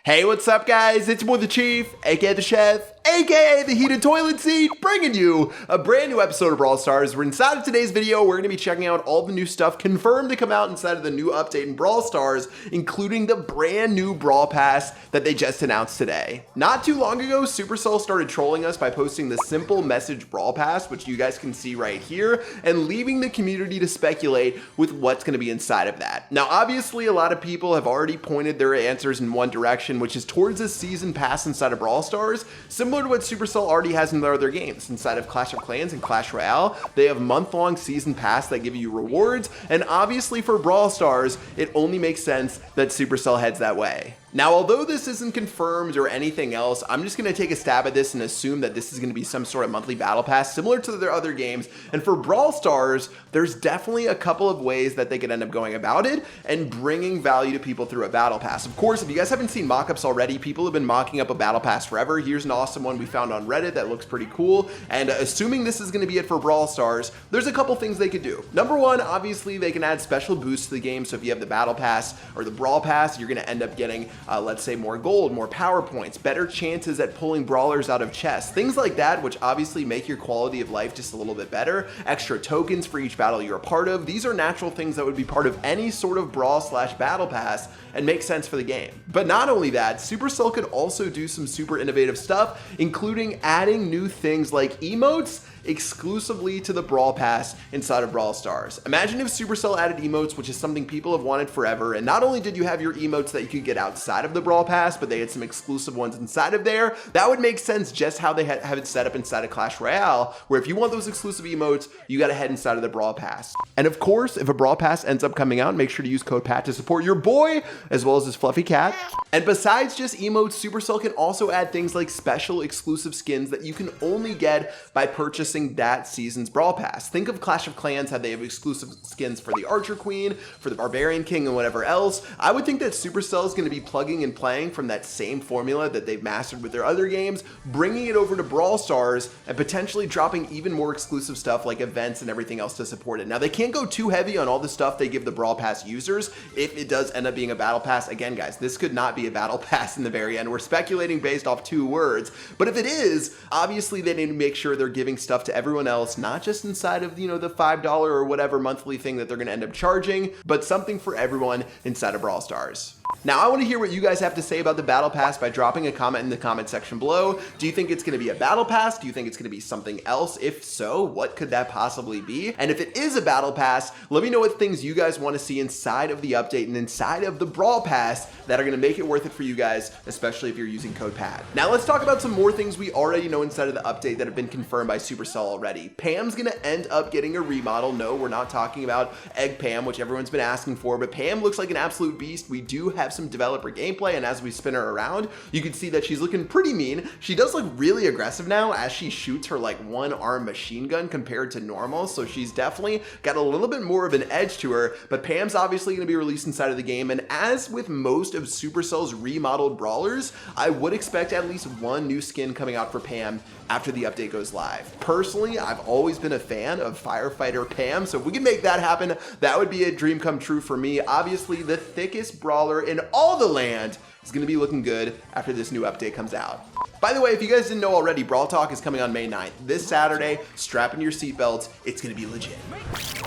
Hey, what's up guys? It's your boy the Chief, aka the Chef, aka the heated toilet seat, bringing you a brand new episode of Brawl Stars. We're inside of today's video, we're gonna be checking out all the new stuff confirmed to come out inside of the new update in Brawl Stars, including the brand new Brawl Pass that they just announced today. Not too long ago, Supercell started trolling us by posting the simple message Brawl Pass, which you guys can see right here, and leaving the community to speculate with what's gonna be inside of that. Now, obviously, a lot of people have already pointed their answers in one direction, which is towards a season pass inside of Brawl Stars, similar to what Supercell already has in their other games. Inside of Clash of Clans and Clash Royale, they have month-long season pass that give you rewards, and obviously for Brawl Stars, it only makes sense that Supercell heads that way. Now, although this isn't confirmed or anything else, I'm just going to take a stab at this and assume that this is going to be some sort of monthly battle pass similar to their other games. And for Brawl Stars, there's definitely a couple of ways that they could end up going about it and bringing value to people through a battle pass. Of course, if you guys haven't seen mock-ups already, people have been mocking up a battle pass forever. Here's an awesome one we found on Reddit that looks pretty cool. And assuming this is going to be it for Brawl Stars, there's a couple things they could do. Number one, obviously, they can add special boosts to the game. So if you have the battle pass or the Brawl Pass, you're going to end up getting, let's say, more gold, more power points, better chances at pulling brawlers out of chests, things like that, which obviously make your quality of life just a little bit better. Extra tokens for each battle you're a part of. These are natural things that would be part of any sort of brawl/battle pass and make sense for the game. But not only that, Supercell could also do some super innovative stuff, including adding new things like emotes exclusively to the Brawl Pass inside of Brawl Stars. Imagine if Supercell added emotes, which is something people have wanted forever, and not only did you have your emotes that you could get outside of the Brawl Pass, but they had some exclusive ones inside of there. That would make sense just how they have it set up inside of Clash Royale, where if you want those exclusive emotes, you gotta head inside of the Brawl Pass. And of course, if a Brawl Pass ends up coming out, make sure to use code PAT to support your boy, as well as his fluffy cat. And besides just emotes, Supercell can also add things like special exclusive skins that you can only get by purchasing that season's Brawl Pass. Think of Clash of Clans, how they have exclusive skins for the Archer Queen, for the Barbarian King, and whatever else. I would think that Supercell is going to be plugging and playing from that same formula that they've mastered with their other games, bringing it over to Brawl Stars, and potentially dropping even more exclusive stuff like events and everything else to support it. Now, they can't go too heavy on all the stuff they give the Brawl Pass users if it does end up being a Battle Pass. Again, guys, this could not be a Battle Pass in the very end. We're speculating based off 2 words, but if it is, obviously they need to make sure they're giving stuff to everyone else, not just inside of, you know, the $5 or whatever monthly thing that they're going to end up charging, but something for everyone inside of Brawl Stars. Now, I want to hear what you guys have to say about the Battle Pass by dropping a comment in the comment section below. Do you think it's going to be a Battle Pass? Do you think it's going to be something else? If so, what could that possibly be? And if it is a Battle Pass, let me know what things you guys want to see inside of the update and inside of the Brawl Pass that are going to make it worth it for you guys, especially if you're using code PAT. Now, let's talk about some more things we already know inside of the update that have been confirmed by Supercell already. Pam's going to end up getting a remodel. No, we're not talking about Egg Pam, which everyone's been asking for, but Pam looks like an absolute beast. We do have some developer gameplay, and as we spin her around, you can see that she's looking pretty mean. She does look really aggressive now as she shoots her like one-arm machine gun compared to normal, so she's definitely got a little bit more of an edge to her. But Pam's obviously going to be released inside of the game, and as with most of Supercell's remodeled brawlers, I would expect at least one new skin coming out for Pam after the update goes live. Personally, I've always been a fan of Firefighter Pam, so if we can make that happen, that would be a dream come true for me. Obviously, the thickest brawler in all the land is going to be looking good after this new update comes out. By the way, if you guys didn't know already, Brawl Talk is coming on May 9th. This Saturday, strap in your seatbelts, it's going to be legit.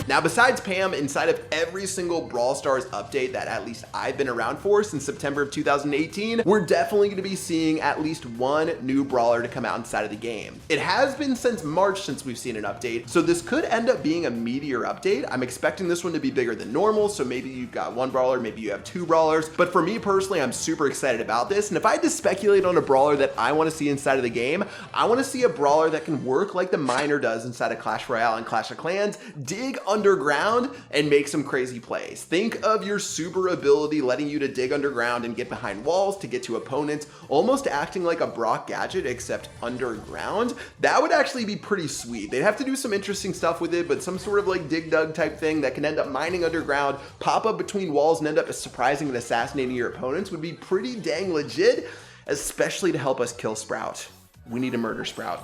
Now, besides Pam, inside of every single Brawl Stars update that at least I've been around for since September of 2018, we're definitely going to be seeing at least one new brawler to come out inside of the game. It has been since March since we've seen an update, so this could end up being a meteor update. I'm expecting this one to be bigger than normal, so maybe you've got 1 brawler, maybe you have 2 brawlers, but for me personally, I'm super excited about this, and if I had to speculate on a brawler that I want to see inside of the game, I want to see a brawler that can work like the miner does inside of Clash Royale and Clash of Clans, dig underground and make some crazy plays. Think of your super ability letting you to dig underground and get behind walls to get to opponents, almost acting like a Brock Gadget except underground. That would actually be pretty sweet. They'd have to do some interesting stuff with it, but some sort of like dig dug type thing that can end up mining underground, pop up between walls, and end up surprising and assassinating your opponents would be pretty dang legit, especially to help us kill Sprout. We need a murder Sprout.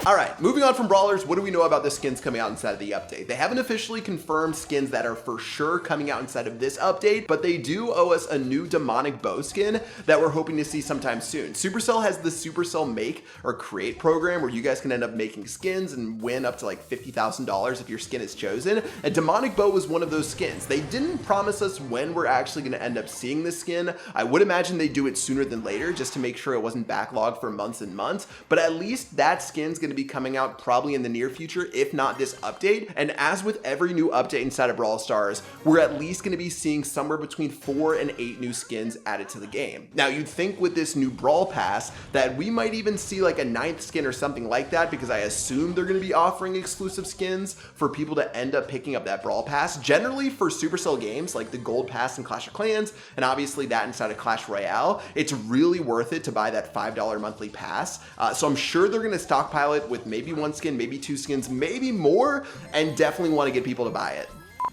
Alright, moving on from brawlers, what do we know about the skins coming out inside of the update? They haven't officially confirmed skins that are for sure coming out inside of this update, but they do owe us a new demonic bow skin that we're hoping to see sometime soon. Supercell has the Supercell Make or Create program where you guys can end up making skins and win up to like $50,000 if your skin is chosen, and demonic bow was one of those skins. They didn't promise us when we're actually going to end up seeing this skin. I would imagine they do it sooner than later just to make sure it wasn't backlogged for months and months, but at least that skin's going to be coming out probably in the near future, if not this update. And as with every new update inside of Brawl Stars, we're at least going to be seeing somewhere between 4 and 8 new skins added to the game. Now you'd think with this new Brawl Pass that we might even see like a 9th skin or something like that, because I assume they're going to be offering exclusive skins for people to end up picking up that Brawl Pass. Generally for Supercell games like the Gold Pass in Clash of Clans, and obviously that inside of Clash Royale, it's really worth it to buy that $5 monthly pass. So I'm sure they're going to stockpile it with maybe 1 skin, maybe 2 skins, maybe more, and definitely want to get people to buy it.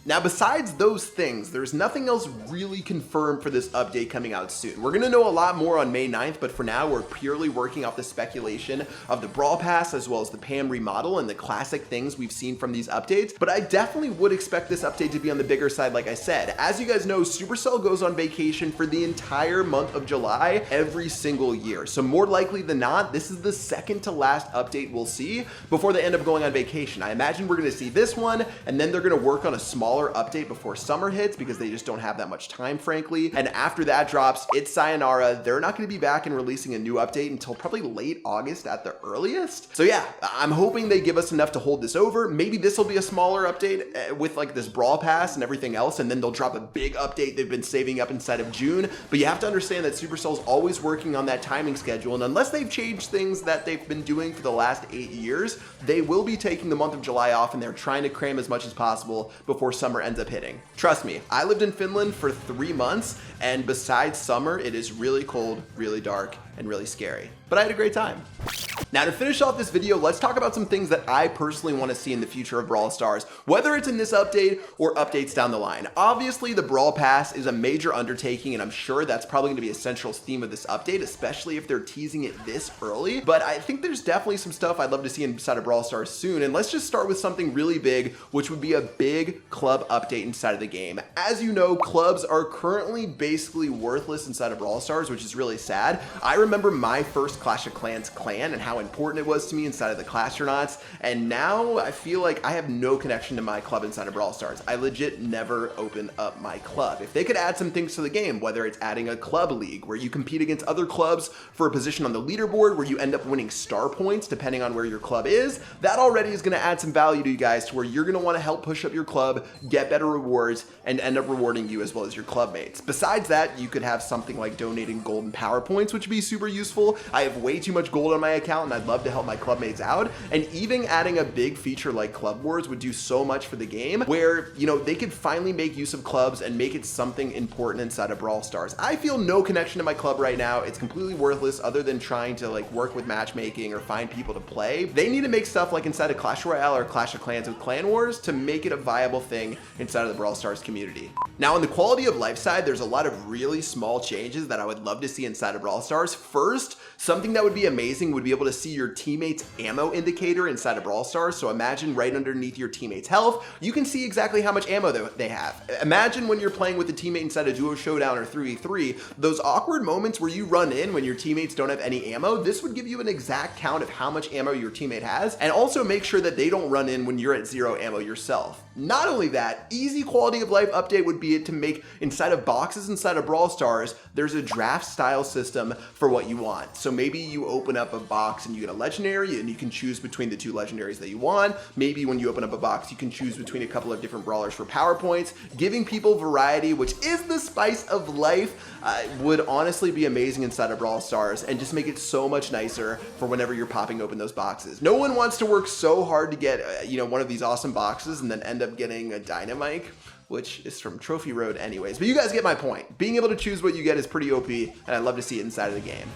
Now, besides those things, there's nothing else really confirmed for this update coming out soon. We're going to know a lot more on May 9th, but for now, we're purely working off the speculation of the Brawl Pass, as well as the Pam remodel and the classic things we've seen from these updates. But I definitely would expect this update to be on the bigger side, like I said. As you guys know, Supercell goes on vacation for the entire month of July every single year. So more likely than not, this is the second to last update we'll see before they end up going on vacation. I imagine we're going to see this one, and then they're going to work on a smaller update before summer hits because they just don't have that much time, frankly. And after that drops, it's sayonara. They're not going to be back and releasing a new update until probably late August at the earliest. So yeah, I'm hoping they give us enough to hold this over. Maybe this will be a smaller update with like this Brawl Pass and everything else, and then they'll drop a big update they've been saving up inside of June. But you have to understand that Supercell's always working on that timing schedule, and unless they've changed things that they've been doing for the last 8 years, they will be taking the month of July off, and they're trying to cram as much as possible before summer ends up hitting. Trust me, I lived in Finland for 3 months, and besides summer, it is really cold, really dark, and really scary. But I had a great time. Now to finish off this video, let's talk about some things that I personally want to see in the future of Brawl Stars, whether it's in this update or updates down the line. Obviously, the Brawl Pass is a major undertaking, and I'm sure that's probably going to be a central theme of this update, especially if they're teasing it this early. But I think there's definitely some stuff I'd love to see inside of Brawl Stars soon, and let's just start with something really big, which would be a big club update inside of the game. As you know, clubs are currently basically worthless inside of Brawl Stars, which is really sad. I remember my first Clash of Clans clan and how important it was to me inside of the Clashronauts, and now I feel like I have no connection to my club inside of Brawl Stars. I legit never opened up my club. If they could add some things to the game, whether it's adding a club league where you compete against other clubs for a position on the leaderboard where you end up winning star points depending on where your club is, that already is going to add some value to you guys to where you're going to want to help push up your club, get better rewards, and end up rewarding you as well as your club mates. Besides that, you could have something like donating golden power points, which would be super useful. I have way too much gold on my account, and I'd love to help my club mates out. And even adding a big feature like Club Wars would do so much for the game, where, you know, they could finally make use of clubs and make it something important inside of Brawl Stars. I feel no connection to my club right now. It's completely worthless other than trying to like work with matchmaking or find people to play. They need to make stuff like inside of Clash Royale or Clash of Clans with Clan Wars to make it a viable thing inside of the Brawl Stars community. Now on the quality of life side, there's a lot of really small changes that I would love to see inside of Brawl Stars. First, something that would be amazing would be able to see your teammates' ammo indicator inside of Brawl Stars. So imagine right underneath your teammates' health, you can see exactly how much ammo they have. Imagine when you're playing with a teammate inside a duo showdown or 3v3, those awkward moments where you run in when your teammates don't have any ammo, this would give you an exact count of how much ammo your teammate has, and also make sure that they don't run in when you're at 0 ammo yourself. Not only that, easy quality of life update would be it to make inside of boxes inside of Brawl Stars, there's a draft style system for what you want. So maybe you open up a box and you get a legendary and you can choose between the 2 legendaries that you want. Maybe when you open up a box, you can choose between a couple of different brawlers for power points. Giving people variety, which is the spice of life, would honestly be amazing inside of Brawl Stars and just make it so much nicer for whenever you're popping open those boxes. No one wants to work so hard to get, you know, one of these awesome boxes and then end up getting a dynamite. which is from Trophy Road anyways. But you guys get my point. Being able to choose what you get is pretty OP, and I'd love to see it inside of the game.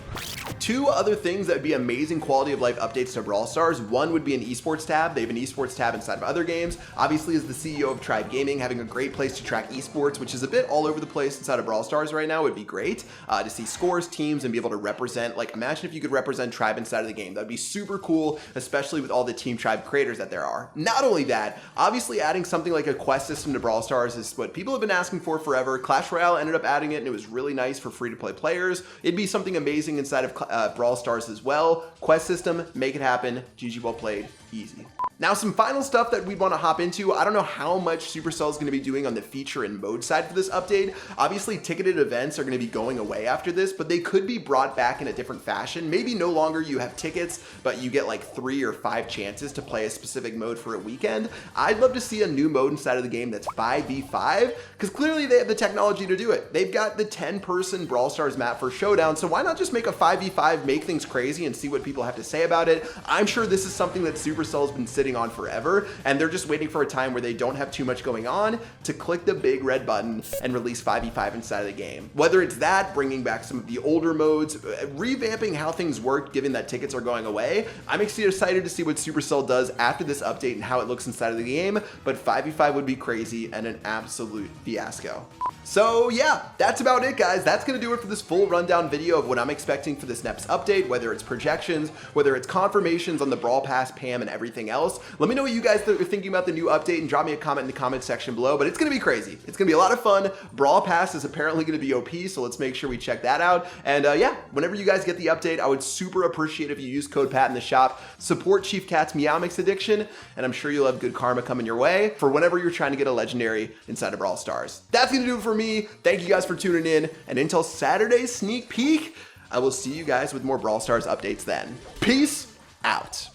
Two other things that would be amazing quality of life updates to Brawl Stars. One would be an esports tab. They have an esports tab inside of other games. Obviously, as the CEO of Tribe Gaming, having a great place to track esports, which is a bit all over the place inside of Brawl Stars right now, would be great to see scores, teams, and be able to represent. Like, imagine if you could represent Tribe inside of the game. That would be super cool, especially with all the Team Tribe creators that there are. Not only that, obviously adding something like a quest system to Brawl Stars is what people have been asking for forever. Clash Royale ended up adding it, and it was really nice for free-to-play players. It'd be something amazing inside of Brawl Stars as well. Quest system, make it happen. GG, well played, easy. Now, some final stuff that we want to hop into. I don't know how much Supercell is going to be doing on the feature and mode side for this update. Obviously, ticketed events are going to be going away after this, but they could be brought back in a different fashion. Maybe no longer you have tickets, but you get like 3 or 5 chances to play a specific mode for a weekend. I'd love to see a new mode inside of the game that's 5v5, because clearly they have the technology to do it. They've got the 10-person Brawl Stars map for Showdown, so why not just make a 5v5, make things crazy, and see what people have to say about it? I'm sure this is something that Supercell has been sitting on forever, and they're just waiting for a time where they don't have too much going on to click the big red button and release 5v5 inside of the game. Whether it's that, bringing back some of the older modes, revamping how things work given that tickets are going away, I'm excited to see what Supercell does after this update and how it looks inside of the game, but 5v5 would be crazy and an absolute fiasco. So yeah, that's about it, guys. That's gonna do it for this full rundown video of what I'm expecting for this next update, whether it's projections, whether it's confirmations on the Brawl Pass, PAM, and everything else. Let me know what you guys are thinking about the new update and drop me a comment in the comment section below, but it's gonna be crazy. It's gonna be a lot of fun. Brawl Pass is apparently gonna be OP, so let's make sure we check that out. And yeah, whenever you guys get the update, I would super appreciate if you use code PAT in the shop, support Chief Cat's Meow Mix addiction, and I'm sure you'll have good karma coming your way for whenever you're trying to get a legendary inside of Brawl Stars. That's gonna do it for me. Thank you guys for tuning in, and until Saturday's sneak peek, I will see you guys with more Brawl Stars updates then. Peace out.